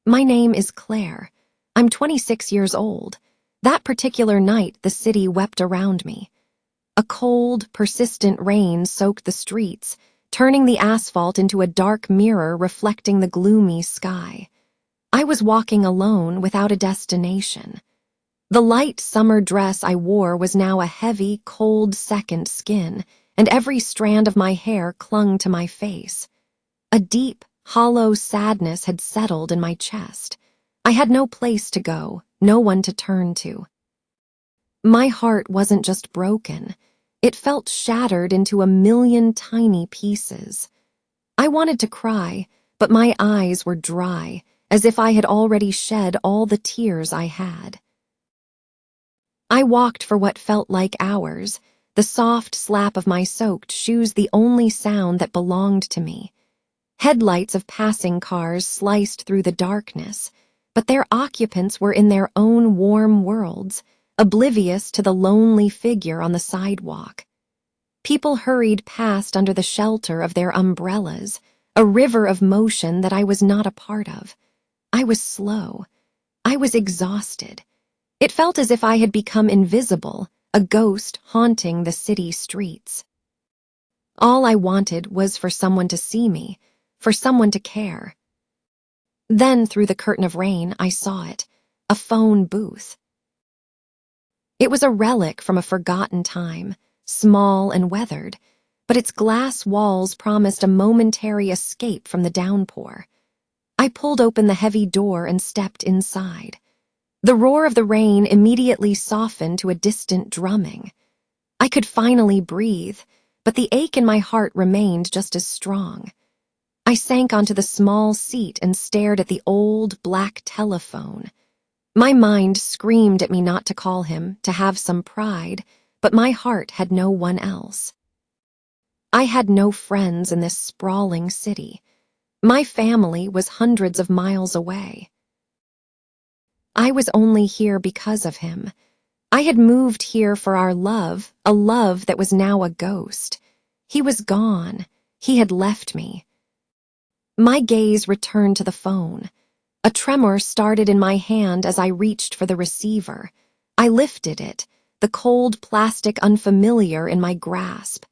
My name is Claire. I'm 26 years old. That particular night, the city wept around me. A cold, persistent rain soaked the streets, turning the asphalt into a dark mirror reflecting the gloomy sky. I was walking alone without a destination. The light summer dress I wore was now a heavy, cold second skin, and every strand of my hair clung to my face. A deep, hollow sadness had settled in my chest. I had no place to go, no one to turn to. My heart wasn't just broken. It felt shattered into a million tiny pieces. I wanted to cry, but my eyes were dry, as if I had already shed all the tears I had. I walked for what felt like hours, the soft slap of my soaked shoes the only sound that belonged to me. Headlights of passing cars sliced through the darkness, but their occupants were in their own warm worlds, oblivious to the lonely figure on the sidewalk. People hurried past under the shelter of their umbrellas, a river of motion that I was not a part of. I was slow. I was exhausted. It felt as if I had become invisible, a ghost haunting the city streets. All I wanted was for someone to see me, for someone to care. Then, through the curtain of rain, I saw it, a phone booth. It was a relic from a forgotten time, small and weathered, but its glass walls promised a momentary escape from the downpour. I pulled open the heavy door and stepped inside. The roar of the rain immediately softened to a distant drumming. I could finally breathe, but the ache in my heart remained just as strong. I sank onto the small seat and stared at the old, black telephone. My mind screamed at me not to call him, to have some pride, but my heart had no one else. I had no friends in this sprawling city. My family was hundreds of miles away. I was only here because of him. I had moved here for our love, a love that was now a ghost. He was gone. He had left me. My gaze returned to the phone. A tremor started in my hand as I reached for the receiver. I lifted it, the cold plastic unfamiliar in my grasp.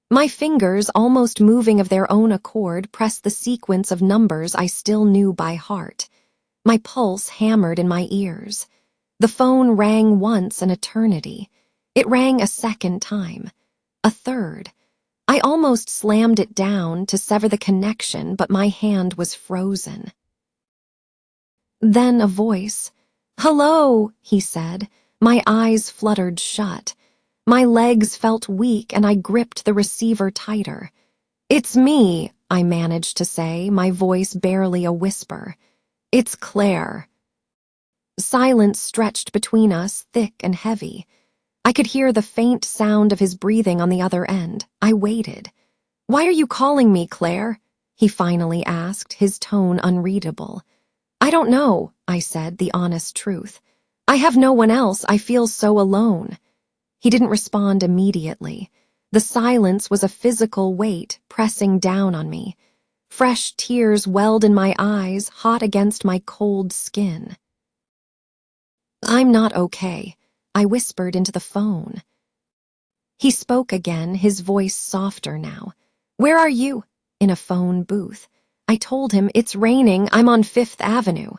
My fingers, almost moving of their own accord, pressed the sequence of numbers I still knew by heart. My pulse hammered in my ears. The phone rang once an eternity. It rang a second time, a third. I almost slammed it down to sever the connection, but my hand was frozen. Then a voice. "Hello," he said. My eyes fluttered shut. My legs felt weak and I gripped the receiver tighter. "It's me," I managed to say, my voice barely a whisper. "It's Claire." Silence stretched between us, thick and heavy. I could hear the faint sound of his breathing on the other end. I waited. "Why are you calling me, Claire?" he finally asked, his tone unreadable. "I don't know," I said, the honest truth. "I have no one else. I feel so alone." He didn't respond immediately. The silence was a physical weight pressing down on me. Fresh tears welled in my eyes, hot against my cold skin. "I'm not okay," I whispered into the phone. He spoke again, his voice softer now. "Where are you?" In a phone booth. I told him, "It's raining, I'm on Fifth Avenue."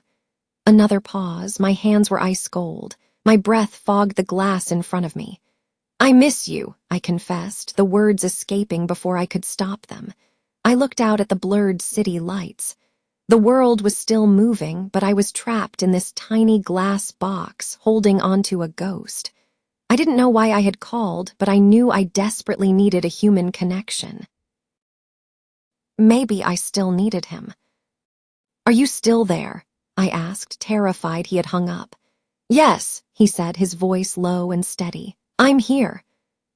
Another pause, my hands were ice cold. My breath fogged the glass in front of me. "I miss you," I confessed, the words escaping before I could stop them. I looked out at the blurred city lights. The world was still moving, but I was trapped in this tiny glass box, holding onto a ghost. I didn't know why I had called, but I knew I desperately needed a human connection. Maybe I still needed him. "Are you still there?" I asked, terrified he had hung up. "Yes," he said, his voice low and steady. "I'm here."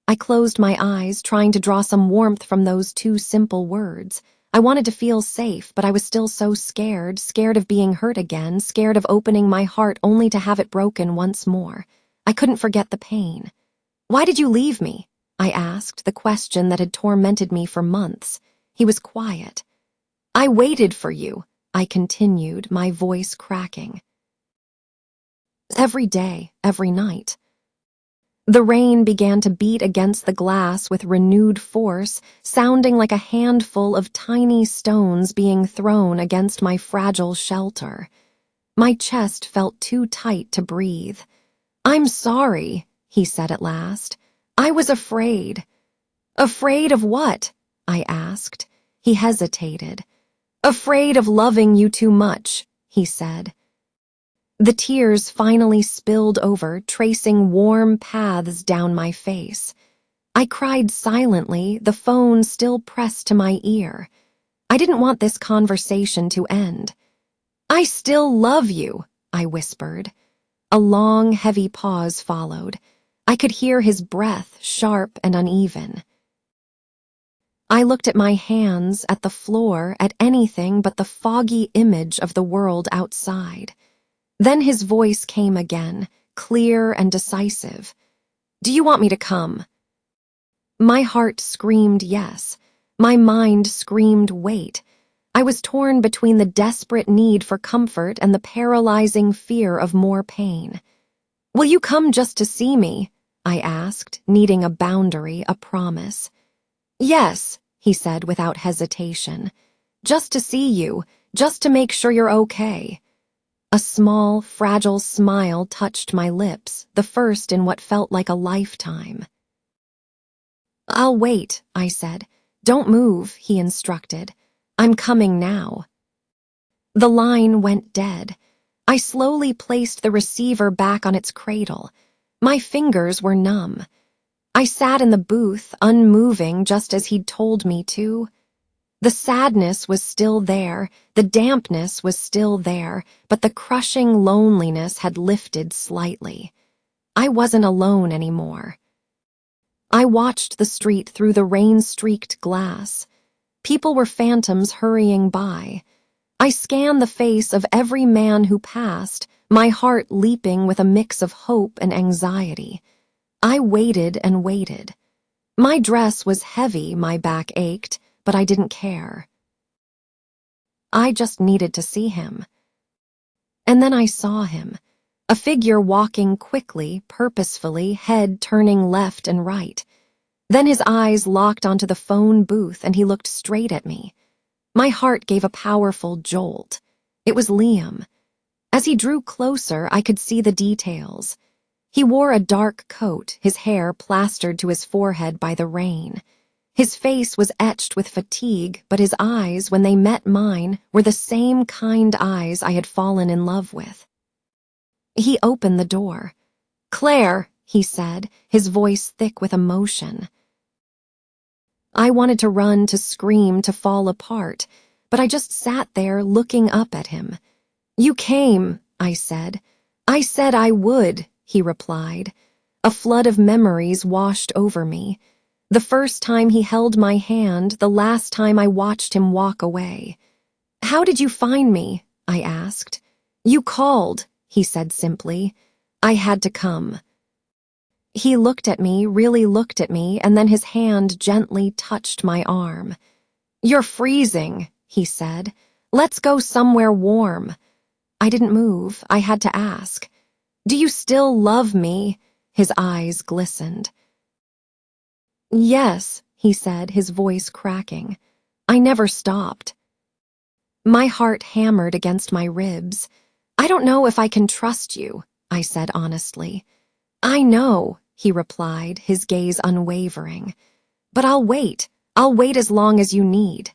I closed my eyes, trying to draw some warmth from those two simple words. I wanted to feel safe, but I was still so scared, scared of being hurt again, scared of opening my heart only to have it broken once more. I couldn't forget the pain. "Why did you leave me?" I asked, the question that had tormented me for months. He was quiet. "I waited for you," I continued, my voice cracking. Every day, every night. The rain began to beat against the glass with renewed force, sounding like a handful of tiny stones being thrown against my fragile shelter. My chest felt too tight to breathe. "I'm sorry," he said at last. "I was afraid." "Afraid of what?" I asked. He hesitated. "Afraid of loving you too much," he said. The tears finally spilled over, tracing warm paths down my face. I cried silently, the phone still pressed to my ear. I didn't want this conversation to end. "I still love you," I whispered. A long, heavy pause followed. I could hear his breath, sharp and uneven. I looked at my hands, at the floor, at anything but the foggy image of the world outside. Then his voice came again, clear and decisive. "Do you want me to come?" My heart screamed yes. My mind screamed wait. I was torn between the desperate need for comfort and the paralyzing fear of more pain. "Will you come just to see me?" I asked, needing a boundary, a promise. "Yes," he said without hesitation. "Just to see you, just to make sure you're okay." A small, fragile smile touched my lips, the first in what felt like a lifetime. "I'll wait," I said. "Don't move," he instructed. "I'm coming now." The line went dead. I slowly placed the receiver back on its cradle. My fingers were numb. I sat in the booth, unmoving just as he'd told me to. The sadness was still there, the dampness was still there, but the crushing loneliness had lifted slightly. I wasn't alone anymore. I watched the street through the rain-streaked glass. People were phantoms hurrying by. I scanned the face of every man who passed, my heart leaping with a mix of hope and anxiety. I waited and waited. My dress was heavy, my back ached, but I didn't care. I just needed to see him. And then I saw him, a figure walking quickly, purposefully, head turning left and right. Then his eyes locked onto the phone booth and he looked straight at me. My heart gave a powerful jolt. It was Liam. As he drew closer, I could see the details. He wore a dark coat, his hair plastered to his forehead by the rain. His face was etched with fatigue, but his eyes, when they met mine, were the same kind eyes I had fallen in love with. He opened the door. "Claire," he said, his voice thick with emotion. I wanted to run, to scream, to fall apart, but I just sat there looking up at him. "You came," I said. "I said I would," he replied. A flood of memories washed over me. The first time he held my hand, the last time I watched him walk away. "How did you find me?" I asked. "You called," he said simply. "I had to come." He looked at me, really looked at me, and then his hand gently touched my arm. "You're freezing," he said. "Let's go somewhere warm." I didn't move. I had to ask. "Do you still love me?" His eyes glistened. "Yes," he said, his voice cracking. "I never stopped." My heart hammered against my ribs. "I don't know if I can trust you," I said honestly. "I know," he replied, his gaze unwavering. "But I'll wait. I'll wait as long as you need."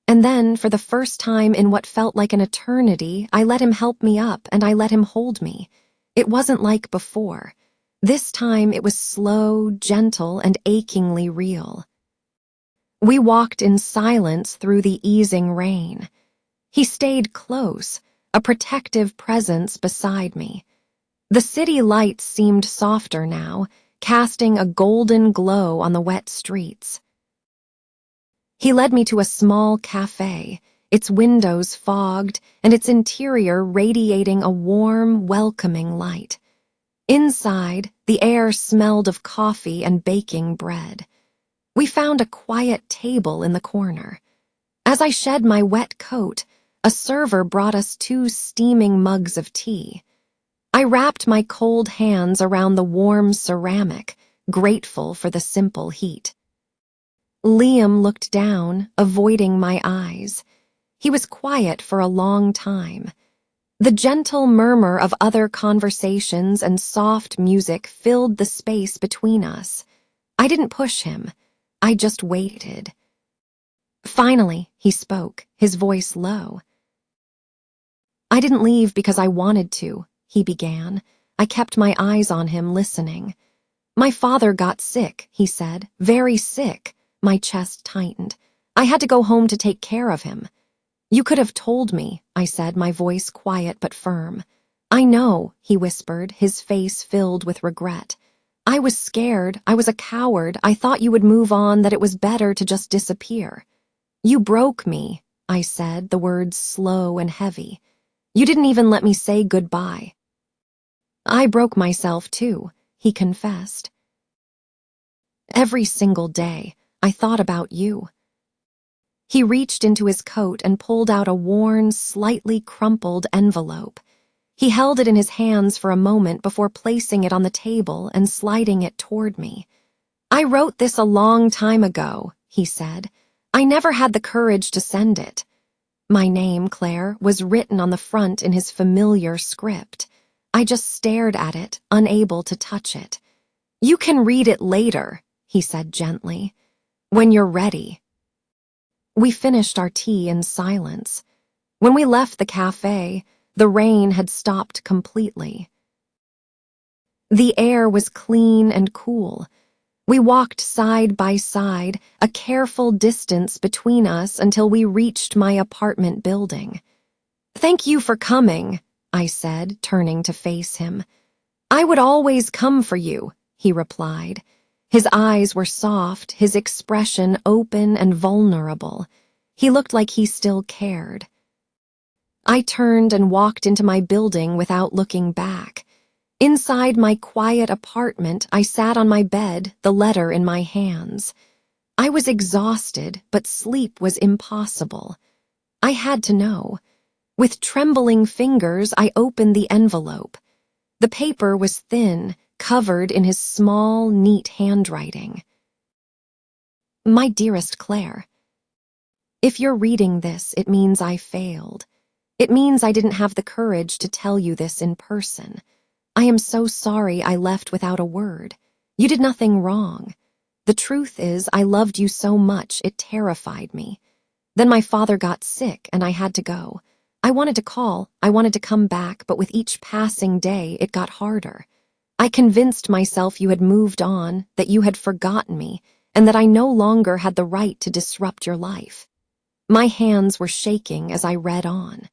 And then, for the first time in what felt like an eternity, I let him help me up and I let him hold me. It wasn't like before. This time it was slow, gentle, and achingly real. We walked in silence through the easing rain. He stayed close, a protective presence beside me. The city lights seemed softer now, casting a golden glow on the wet streets. He led me to a small cafe, its windows fogged and its interior radiating a warm, welcoming light. Inside, the air smelled of coffee and baking bread. We found a quiet table in the corner. As I shed my wet coat, a server brought us 2 steaming mugs of tea. I wrapped my cold hands around the warm ceramic, grateful for the simple heat. Liam looked down, avoiding my eyes. He was quiet for a long time. The gentle murmur of other conversations and soft music filled the space between us. I didn't push him. I just waited. Finally, he spoke, his voice low. "I didn't leave because I wanted to," he began. I kept my eyes on him, listening. "My father got sick," he said, "very sick." My chest tightened. I had to go home to take care of him. "You could have told me," I said, my voice quiet but firm. "I know," he whispered, his face filled with regret. "I was scared. I was a coward. I thought you would move on, that it was better to just disappear." "You broke me," I said, the words slow and heavy. "You didn't even let me say goodbye." "I broke myself too," he confessed. "Every single day, I thought about you." He reached into his coat and pulled out a worn, slightly crumpled envelope. He held it in his hands for a moment before placing it on the table and sliding it toward me. "I wrote this a long time ago," he said. "I never had the courage to send it." My name, Claire, was written on the front in his familiar script. I just stared at it, unable to touch it. "You can read it later," he said gently. "When you're ready." We finished our tea in silence. When we left the cafe, the rain had stopped completely. The air was clean and cool. We walked side by side, a careful distance between us until we reached my apartment building. "Thank you for coming," I said, turning to face him. "I would always come for you," he replied. His eyes were soft, his expression open and vulnerable. He looked like he still cared. I turned and walked into my building without looking back. Inside my quiet apartment, I sat on my bed, the letter in my hands. I was exhausted, but sleep was impossible. I had to know. With trembling fingers, I opened the envelope. The paper was thin, covered in his small, neat handwriting. "My dearest Claire, if you're reading this, it means I failed. It means I didn't have the courage to tell you this in person. I am so sorry I left without a word. You did nothing wrong. The truth is, I loved you so much it terrified me. Then my father got sick and I had to go. I wanted to call, I wanted to come back, but with each passing day, it got harder. I convinced myself you had moved on, that you had forgotten me, and that I no longer had the right to disrupt your life." My hands were shaking as I read on.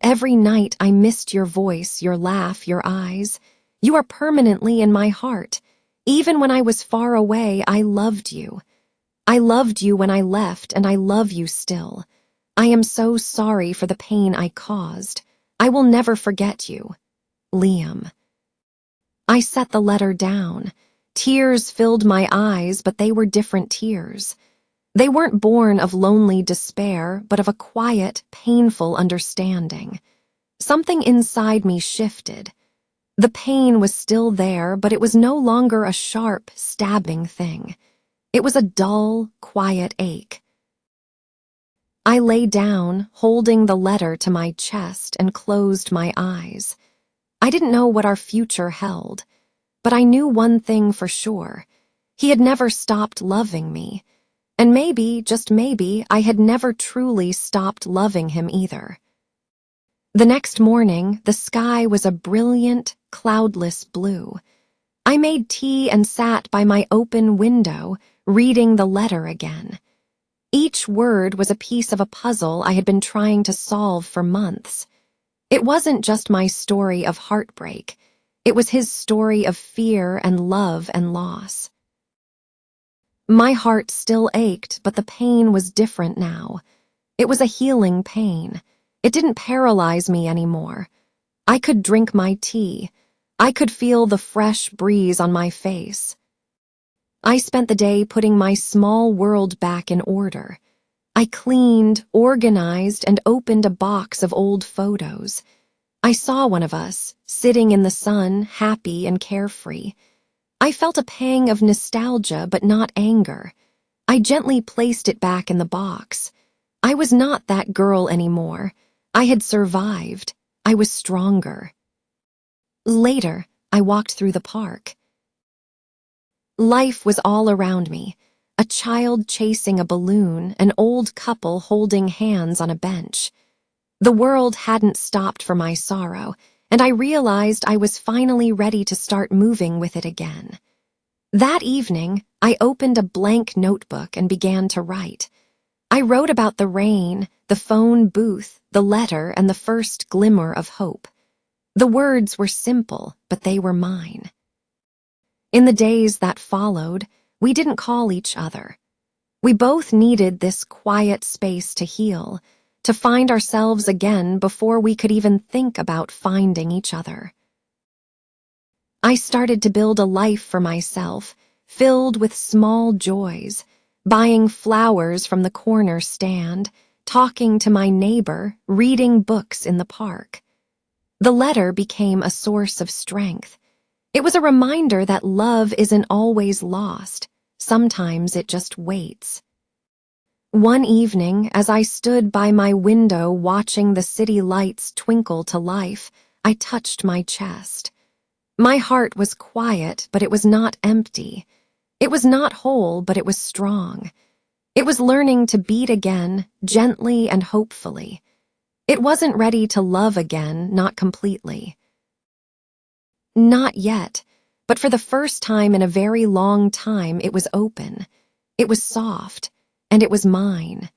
"Every night I missed your voice, your laugh, your eyes. You are permanently in my heart. Even when I was far away, I loved you. I loved you when I left, and I love you still. I am so sorry for the pain I caused. I will never forget you. Liam." I set the letter down. Tears filled my eyes, but they were different tears. They weren't born of lonely despair, but of a quiet, painful understanding. Something inside me shifted. The pain was still there, but it was no longer a sharp, stabbing thing. It was a dull, quiet ache. I lay down, holding the letter to my chest, and closed my eyes. I didn't know what our future held, but I knew one thing for sure. He had never stopped loving me. And maybe, just maybe, I had never truly stopped loving him either. The next morning, the sky was a brilliant, cloudless blue. I made tea and sat by my open window, reading the letter again. Each word was a piece of a puzzle I had been trying to solve for months. It wasn't just my story of heartbreak. It was his story of fear and love and loss. My heart still ached, but the pain was different now. It was a healing pain. It didn't paralyze me anymore. I could drink my tea. I could feel the fresh breeze on my face. I spent the day putting my small world back in order. I cleaned, organized, and opened a box of old photos. I saw one of us, sitting in the sun, happy and carefree. I felt a pang of nostalgia, but not anger. I gently placed it back in the box. I was not that girl anymore. I had survived. I was stronger. Later, I walked through the park. Life was all around me. A child chasing a balloon, an old couple holding hands on a bench. The world hadn't stopped for my sorrow, and I realized I was finally ready to start moving with it again. That evening, I opened a blank notebook and began to write. I wrote about the rain, the phone booth, the letter, and the first glimmer of hope. The words were simple, but they were mine. In the days that followed, we didn't call each other. We both needed this quiet space to heal, to find ourselves again before we could even think about finding each other. I started to build a life for myself, filled with small joys, buying flowers from the corner stand, talking to my neighbor, reading books in the park. The letter became a source of strength. It was a reminder that love isn't always lost. Sometimes it just waits. One evening, as I stood by my window watching the city lights twinkle to life, I touched my chest. My heart was quiet, but it was not empty. It was not whole, but it was strong. It was learning to beat again, gently and hopefully. It wasn't ready to love again, not completely. Not yet, but for the first time in a very long time it was open. It was soft, and it was mine.